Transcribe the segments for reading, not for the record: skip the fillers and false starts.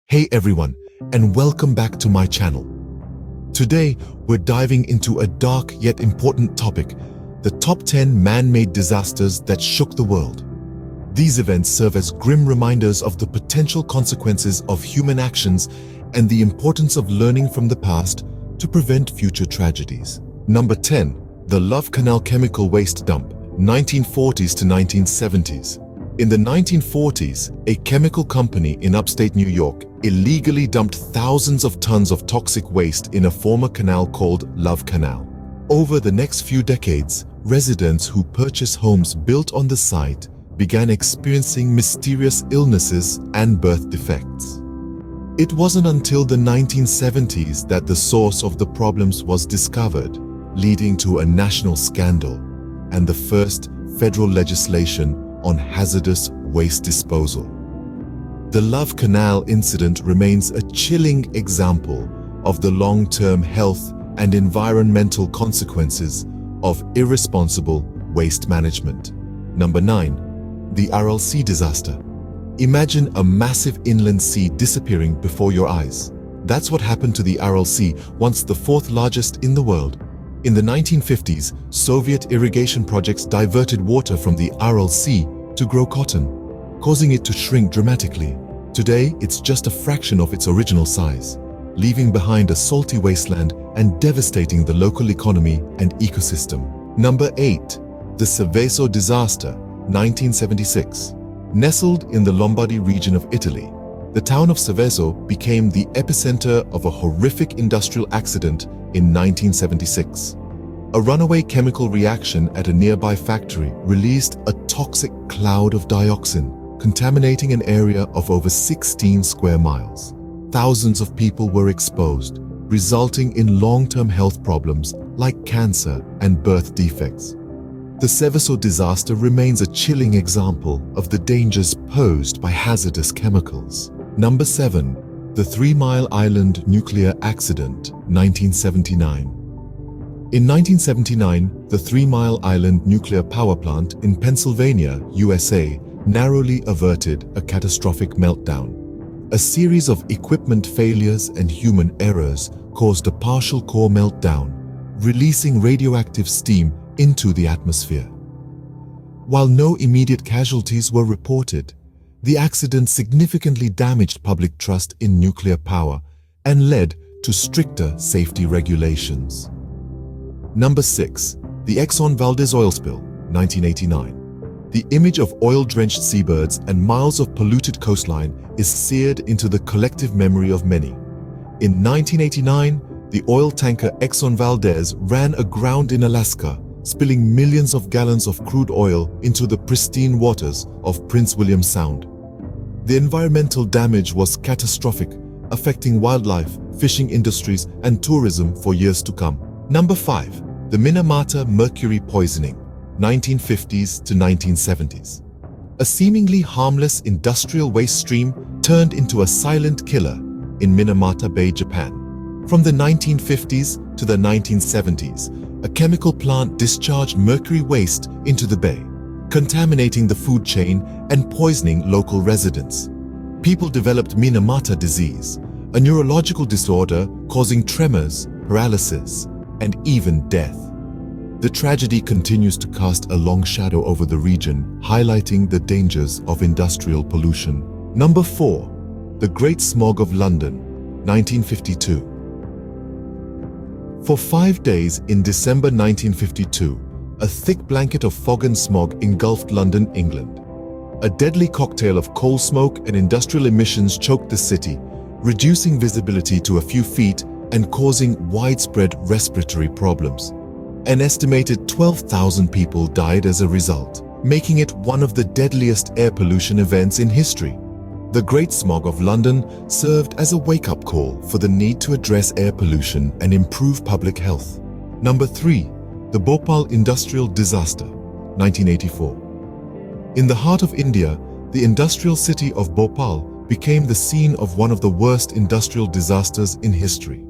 Hey everyone, and welcome back to my channel. Today, we're diving into a dark yet important topic, the top 10 man-made disasters that shook the world. These events serve as grim reminders of the potential consequences of human actions and the importance of learning from the past to prevent future tragedies. Number 10. The Love Canal Chemical Waste Dump, 1940s to 1970s. In the 1940s, a chemical company in upstate New York illegally dumped thousands of tons of toxic waste in a former canal called Love Canal. Over the next few decades, residents who purchased homes built on the site began experiencing mysterious illnesses and birth defects. It wasn't until the 1970s that the source of the problems was discovered, leading to a national scandal and the first federal legislation on hazardous waste disposal. The Love Canal incident remains a chilling example of the long-term health and environmental consequences of irresponsible waste management. Number 9. The Aral Sea Disaster. Imagine a massive inland sea disappearing before your eyes. That's what happened to the Aral Sea, once the fourth largest in the world. In the 1950s, Soviet irrigation projects diverted water from the Aral Sea to grow cotton, causing it to shrink dramatically. Today, it's just a fraction of its original size, leaving behind a salty wasteland and devastating the local economy and ecosystem. Number 8. The Seveso Disaster, 1976. Nestled in the Lombardy region of Italy, the town of Seveso became the epicenter of a horrific industrial accident in 1976. A runaway chemical reaction at a nearby factory released a toxic cloud of dioxin, contaminating an area of over 16 square miles. Thousands of people were exposed, resulting in long-term health problems like cancer and birth defects. The Seveso disaster remains a chilling example of the dangers posed by hazardous chemicals. Number 7. The 3 Mile Island Nuclear Accident, 1979. In 1979, the 3 Mile Island nuclear power plant in Pennsylvania, USA, narrowly averted a catastrophic meltdown. A series of equipment failures and human errors caused a partial core meltdown, releasing radioactive steam into the atmosphere. While no immediate casualties were reported, the accident significantly damaged public trust in nuclear power and led to stricter safety regulations. Number 6. The Exxon Valdez Oil Spill, 1989. The image of oil-drenched seabirds and miles of polluted coastline is seared into the collective memory of many. In 1989, the oil tanker Exxon Valdez ran aground in Alaska, spilling millions of gallons of crude oil into the pristine waters of Prince William Sound. The environmental damage was catastrophic, affecting wildlife, fishing industries, and tourism for years to come. Number 5. The Minamata mercury poisoning, 1950s to 1970s. A seemingly harmless industrial waste stream turned into a silent killer in Minamata Bay, Japan. From the 1950s to the 1970s, a chemical plant discharged mercury waste into the bay, contaminating the food chain and poisoning local residents. People developed Minamata disease, a neurological disorder causing tremors, paralysis, and even death. The tragedy continues to cast a long shadow over the region, highlighting the dangers of industrial pollution. Number 4. The Great Smog of London, 1952. For 5 days in December 1952, a thick blanket of fog and smog engulfed London, England. A deadly cocktail of coal smoke and industrial emissions choked the city, reducing visibility to a few feet and causing widespread respiratory problems. An estimated 12,000 people died as a result, making it one of the deadliest air pollution events in history. The Great Smog of London served as a wake-up call for the need to address air pollution and improve public health. Number 3. The Bhopal Industrial Disaster, 1984. In the heart of India, the industrial city of Bhopal became the scene of one of the worst industrial disasters in history.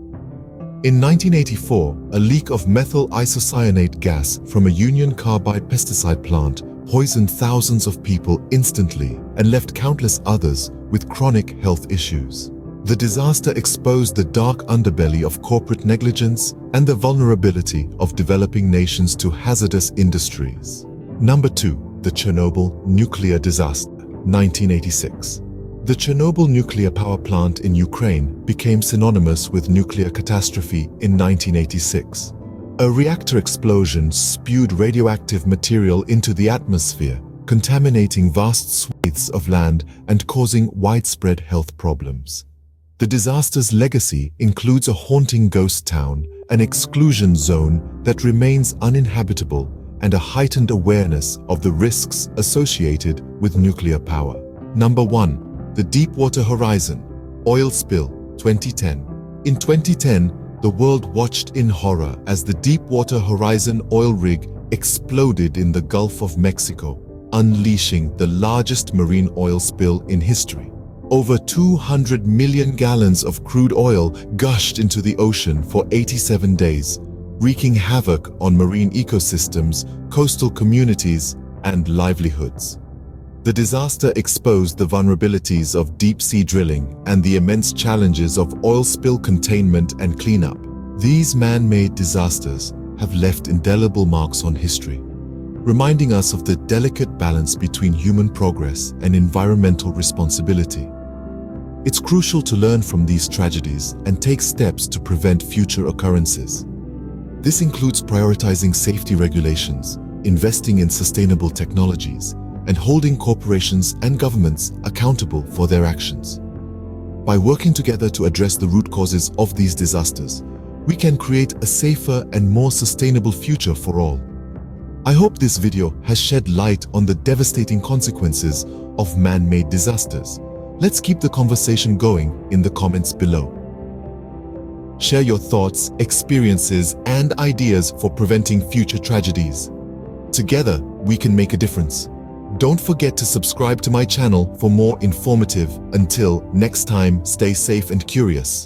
In 1984, a leak of methyl isocyanate gas from a Union Carbide pesticide plant poisoned thousands of people instantly and left countless others with chronic health issues. The disaster exposed the dark underbelly of corporate negligence and the vulnerability of developing nations to hazardous industries. Number 2. The Chernobyl nuclear disaster, 1986. The Chernobyl nuclear power plant in Ukraine became synonymous with nuclear catastrophe in 1986. A reactor explosion spewed radioactive material into the atmosphere, contaminating vast swathes of land and causing widespread health problems. The disaster's legacy includes a haunting ghost town, an exclusion zone that remains uninhabitable, and a heightened awareness of the risks associated with nuclear power. Number 1. The Deepwater Horizon Oil Spill, 2010. In 2010, the world watched in horror as the Deepwater Horizon oil rig exploded in the Gulf of Mexico, unleashing the largest marine oil spill in history. Over 200 million gallons of crude oil gushed into the ocean for 87 days, wreaking havoc on marine ecosystems, coastal communities, and livelihoods. The disaster exposed the vulnerabilities of deep-sea drilling and the immense challenges of oil spill containment and cleanup. These man-made disasters have left indelible marks on history, reminding us of the delicate balance between human progress and environmental responsibility. It's crucial to learn from these tragedies and take steps to prevent future occurrences. This includes prioritizing safety regulations, investing in sustainable technologies, and holding corporations and governments accountable for their actions. By working together to address the root causes of these disasters, we can create a safer and more sustainable future for all. I hope this video has shed light on the devastating consequences of man-made disasters. Let's keep the conversation going in the comments below. Share your thoughts, experiences, and ideas for preventing future tragedies. Together, we can make a difference. Don't forget to subscribe to my channel for more informative. Until next time, stay safe and curious.